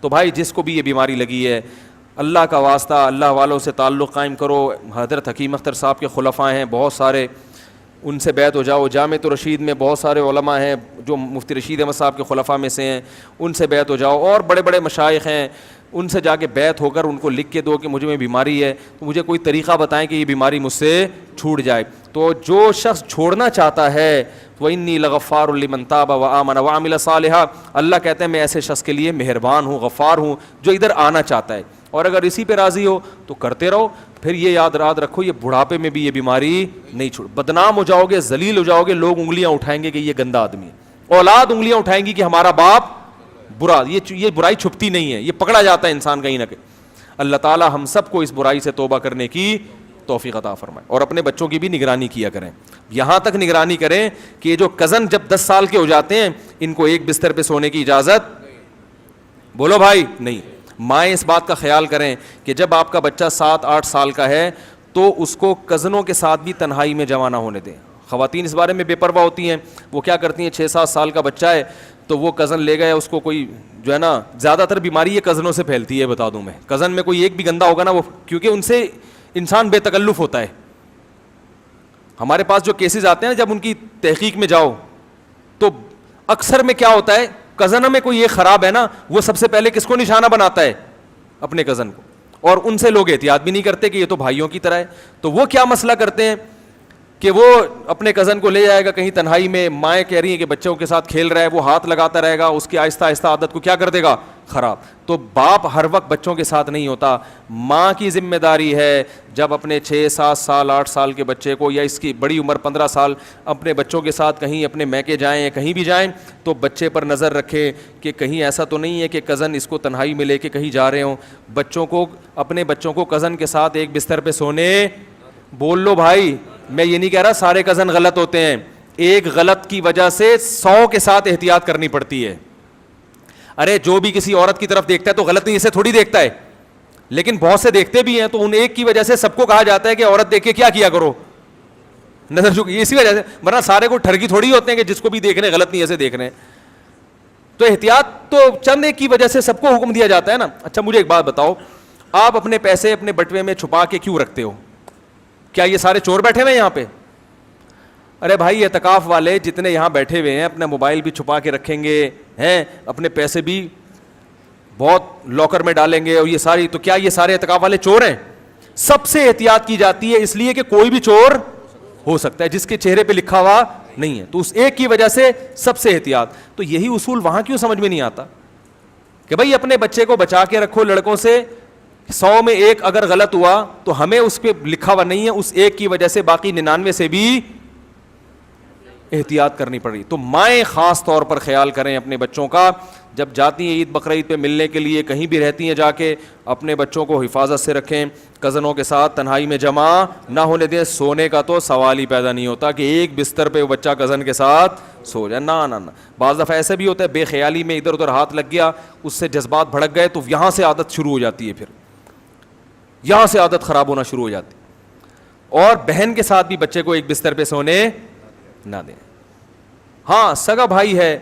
تو بھائی جس کو بھی یہ بیماری لگی ہے، اللہ کا واسطہ اللہ والوں سے تعلق قائم کرو. حضرت حکیم اختر صاحب کے خلفاء ہیں بہت سارے، ان سے بیعت ہو جاؤ. جامع رشید میں بہت سارے علماء ہیں جو مفتی رشید احمد صاحب کے خلفاء میں سے ہیں، ان سے بیعت ہو جاؤ. اور بڑے بڑے مشائخ ہیں، ان سے جا کے بیعت ہو کر ان کو لکھ کے دو کہ مجھے میں بیماری ہے، تو مجھے کوئی طریقہ بتائیں کہ یہ بیماری مجھ سے چھوٹ جائے. تو جو شخص چھوڑنا چاہتا ہے وَإِنِّي لَغَفَّارٌ لِمَن تَابَ وَآمَنَ وَعَمِلَ صَالِحًا، اللہ کہتے ہیں میں ایسے شخص کے لیے مہربان ہوں، غفار ہوں جو ادھر آنا چاہتا ہے. اور اگر اسی پہ راضی ہو تو کرتے رہو. پھر یہ یاد رکھو یہ بڑھاپے میں بھی یہ بیماری نہیں چھوڑ. بدنام ہو جاؤ گے، ذلیل ہو جاؤ گے، لوگ انگلیاں اٹھائیں گے کہ یہ گندا آدمی ہے، اولاد انگلیاں اٹھائیں گی کہ ہمارا باپ برا. یہ برائی چھپتی نہیں ہے، یہ پکڑا جاتا ہے انسان کہیں نہ کہیں. اللہ تعالی ہم سب کو اس برائی سے توبہ کرنے کی توفیق عطا فرمائے. اور اپنے بچوں کی بھی نگرانی کیا کریں، یہاں تک نگرانی کریں کہ یہ جو کزن جب 10 سال کے ہو جاتے ہیں ان کو ایک بستر پہ سونے کی اجازت، بولو بھائی، نہیں. مائیں اس بات کا خیال کریں کہ جب آپ کا بچہ 7-8 سال کا ہے تو اس کو کزنوں کے ساتھ بھی تنہائی میں جمع نہ ہونے دیں. خواتین اس بارے میں بے پرواہ ہوتی ہیں، وہ کیا کرتی ہیں 6-7 سال کا بچہ ہے تو وہ کزن لے گئے، اس کو کوئی جو ہے نا، زیادہ تر بیماری یہ کزنوں سے پھیلتی ہے، بتا دوں میں. کزن میں کوئی ایک بھی گندا ہوگا نا، وہ کیونکہ ان سے انسان بے تکلف ہوتا ہے. ہمارے پاس جو کیسز آتے ہیں جب ان کی تحقیق میں جاؤ تو اکثر میں کیا ہوتا ہے، کزن میں کوئی یہ خراب ہے نا، وہ سب سے پہلے کس کو نشانہ بناتا ہے؟ اپنے کزن کو. اور ان سے لوگ احتیاط بھی نہیں کرتے کہ یہ تو بھائیوں کی طرح ہے. تو وہ کیا مسئلہ کرتے ہیں کہ وہ اپنے کزن کو لے جائے گا کہیں تنہائی میں، مائیں کہہ رہی ہیں کہ بچوں کے ساتھ کھیل رہا ہے، وہ ہاتھ لگاتا رہے گا، اس کی آہستہ آہستہ عادت کو کیا کر دے گا؟ خراب. تو باپ ہر وقت بچوں کے ساتھ نہیں ہوتا، ماں کی ذمہ داری ہے جب اپنے 6-7 سال 8 سال کے بچے کو، یا اس کی بڑی عمر 15 سال اپنے بچوں کے ساتھ کہیں اپنے میکے جائیں یا کہیں بھی جائیں تو بچے پر نظر رکھے کہ کہیں ایسا تو نہیں ہے کہ کزن اس کو تنہائی میں لے کے کہیں جا رہے ہوں. بچوں کو، اپنے بچوں کو کزن کے ساتھ ایک بستر پہ سونے، بول لو بھائی، میں یہ نہیں کہہ رہا سارے کزن غلط ہوتے ہیں، ایک غلط کی وجہ سے 100 کے ساتھ احتیاط کرنی پڑتی ہے. ارے جو بھی کسی عورت کی طرف دیکھتا ہے تو غلط نہیں، اسے تھوڑی دیکھتا ہے، لیکن بہت سے دیکھتے بھی ہیں تو ان ایک کی وجہ سے سب کو کہا جاتا ہے کہ عورت دیکھ کے کیا کیا کرو، نظر جھکی. اسی وجہ سے، ورنہ سارے کو ٹھرکی تھوڑی ہوتے ہیں کہ جس کو بھی دیکھ رہے ہیں غلط نہیں ایسے دیکھ رہے ہیں. تو احتیاط تو چند ایک کی وجہ سے سب کو حکم دیا جاتا ہے نا. اچھا مجھے ایک بات بتاؤ، آپ اپنے پیسے اپنے بٹوے میں چھپا کے کیوں رکھتے ہو؟ کیا یہ سارے چور بیٹھے ہوئے ہیں یہاں پہ؟ ارے بھائی اعتکاف والے جتنے یہاں بیٹھے ہوئے ہیں اپنا موبائل بھی چھپا کے رکھیں گے ہیں، اپنے پیسے بھی بہت لاکر میں ڈالیں گے، اور یہ ساری، تو کیا یہ سارے اعتکاف والے چور ہیں؟ سب سے احتیاط کی جاتی ہے اس لیے کہ کوئی بھی چور ہو سکتا ہے جس کے چہرے پہ لکھا ہوا نہیں ہے، تو اس ایک کی وجہ سے سب سے احتیاط. تو یہی اصول وہاں کیوں سمجھ میں نہیں آتا کہ بھائی اپنے بچے کو بچا کے رکھو لڑکوں سے، 100 میں ایک اگر غلط ہوا تو ہمیں اس پہ لکھا ہوا نہیں ہے، اس ایک کی وجہ سے باقی 99 سے بھی احتیاط کرنی پڑ رہی. تو مائیں خاص طور پر خیال کریں اپنے بچوں کا، جب جاتی ہیں عید بقرعید پہ ملنے کے لیے، کہیں بھی رہتی ہیں جا کے، اپنے بچوں کو حفاظت سے رکھیں، کزنوں کے ساتھ تنہائی میں جمع نہ ہونے دیں. سونے کا تو سوال ہی پیدا نہیں ہوتا کہ ایک بستر پہ وہ بچہ کزن کے ساتھ سو جائے، نہ. بعض دفعہ ایسے بھی ہوتا ہے بے خیالی میں ادھر ادھر ہاتھ لگ گیا، اس سے جذبات بھڑک گئے تو یہاں سے عادت شروع ہو جاتی ہے، پھر یہاں سے عادت خراب ہونا شروع ہو جاتی. اور بہن کے ساتھ بھی بچے کو ایک بستر پہ سونے نہ دیں. ہاں سگا بھائی ہے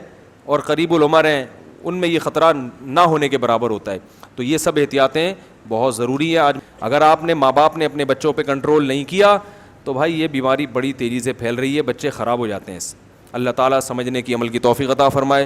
اور قریب العمر ہیں، ان میں یہ خطرہ نہ ہونے کے برابر ہوتا ہے. تو یہ سب احتیاطیں بہت ضروری ہے. آج اگر آپ نے، ماں باپ نے اپنے بچوں پہ کنٹرول نہیں کیا تو بھائی یہ بیماری بڑی تیزی سے پھیل رہی ہے، بچے خراب ہو جاتے ہیں اس سے. اللہ تعالیٰ سمجھنے کی، عمل کی توفیق عطا فرمائے.